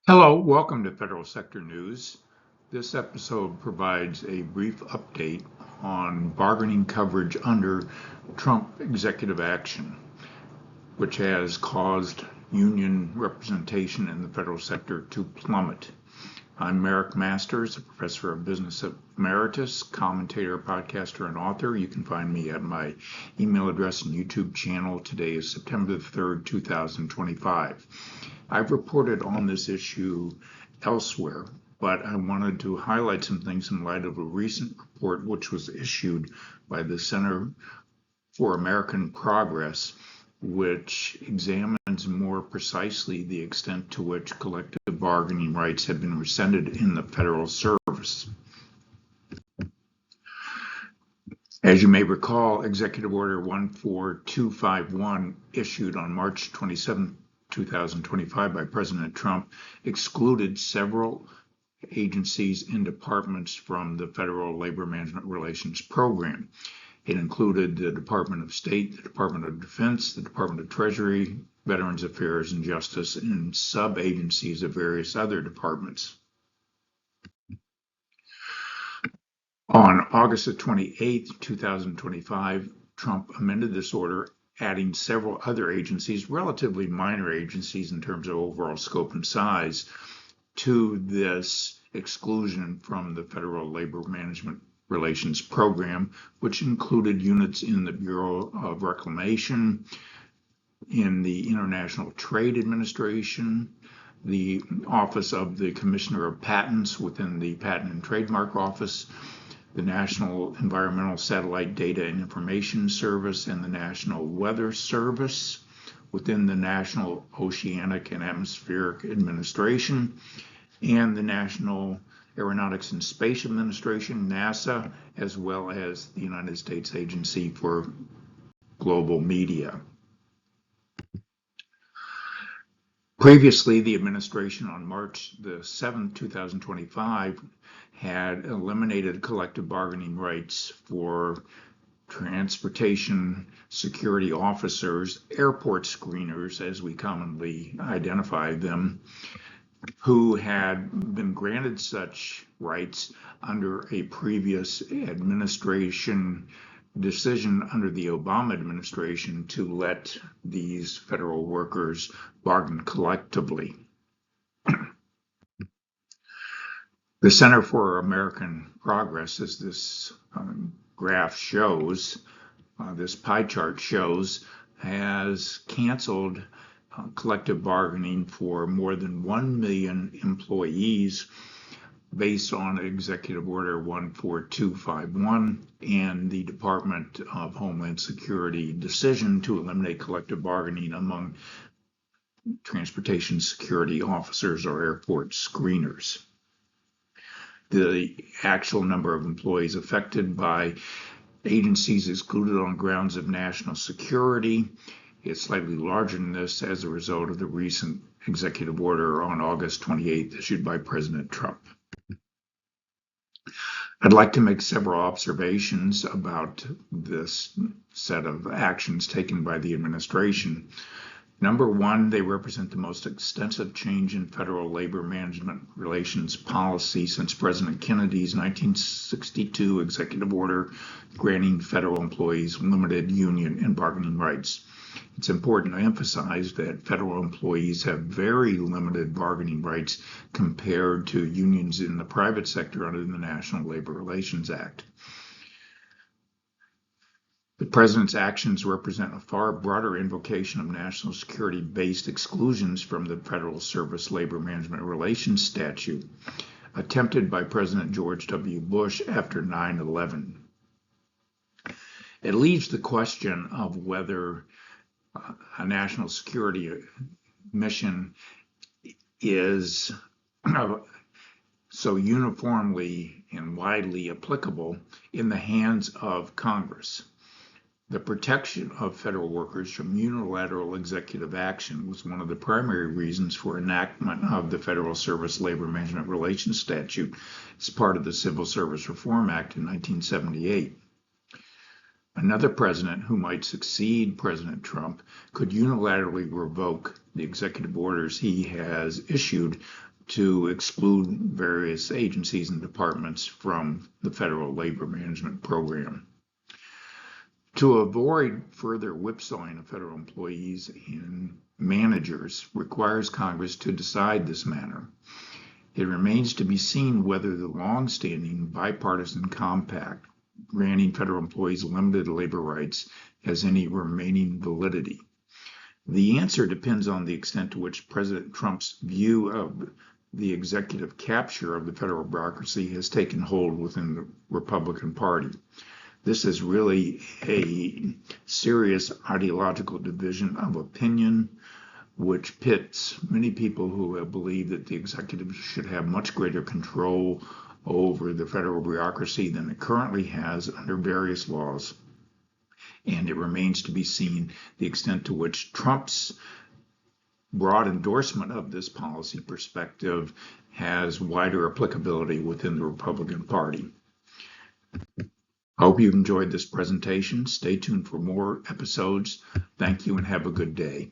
Hello, welcome to Federal Sector News. This episode provides a brief update on bargaining coverage under Trump executive action, which has caused union representation in the federal sector to plummet. I'm Merrick Masters, a professor of business emeritus, commentator, podcaster, and author. You can find me at my email address and YouTube channel. Today is September the 3rd, 2025. I've reported on this issue elsewhere, but I wanted to highlight some things in light of a recent report which was issued by the Center for American Progress, which examines more precisely the extent to which collective bargaining rights have been rescinded in the federal service. As you may recall, Executive Order 14251, issued on March 27, 2025 by President Trump, excluded several agencies and departments from the Federal Labor Management Relations Program. It included the Department of State, the Department of Defense, the Department of Treasury, Veterans Affairs and Justice, and sub-agencies of various other departments. On August 28, 2025, Trump amended this order, adding several other agencies, relatively minor agencies in terms of overall scope and size, to this exclusion from the Federal Labor Management Relations Program, which included units in the Bureau of Reclamation, in the International Trade Administration, the Office of the Commissioner of Patents within the Patent and Trademark Office, the National Environmental Satellite Data and Information Service, and the National Weather Service within the National Oceanic and Atmospheric Administration, and the National Aeronautics and Space Administration, NASA, as well as the United States Agency for Global Media. Previously, the administration on March the 7th, 2025, had eliminated collective bargaining rights for transportation security officers, airport screeners, as we commonly identify them, who had been granted such rights under a previous administration decision under the Obama administration to let these federal workers bargain collectively. The Center for American Progress, as this graph shows, this pie chart shows, has canceled collective bargaining for more than 1 million employees based on Executive Order 14251 and the Department of Homeland Security decision to eliminate collective bargaining among transportation security officers or airport screeners. The actual number of employees affected by agencies excluded on grounds of national security is slightly larger than this as a result of the recent executive order on August 28th issued by President Trump. I'd like to make several observations about this set of actions taken by the administration. Number one, they represent the most extensive change in federal labor management relations policy since President Kennedy's 1962 executive order granting federal employees limited union and bargaining rights. It's important to emphasize that federal employees have very limited bargaining rights compared to unions in the private sector under the National Labor Relations Act. The president's actions represent a far broader invocation of national security-based exclusions from the Federal Service Labor Management Relations Statute, attempted by President George W. Bush after 9/11. It leaves the question of whether a national security mission is so uniformly and widely applicable in the hands of Congress. The protection of federal workers from unilateral executive action was one of the primary reasons for enactment of the Federal Service Labor Management Relations Statute as part of the Civil Service Reform Act in 1978. Another president who might succeed President Trump could unilaterally revoke the executive orders he has issued to exclude various agencies and departments from the federal labor management program. To avoid further whipsawing of federal employees and managers requires Congress to decide this matter. It remains to be seen whether the long-standing bipartisan compact granting federal employees limited labor rights has any remaining validity. The answer depends on the extent to which President Trump's view of the executive capture of the federal bureaucracy has taken hold within the Republican Party. This is really a serious ideological division of opinion, which pits many people who have believed that the executive should have much greater control over the federal bureaucracy than it currently has under various laws. And it remains to be seen the extent to which Trump's broad endorsement of this policy perspective has wider applicability within the Republican Party. I hope you've enjoyed this presentation. Stay tuned for more episodes. Thank you and have a good day.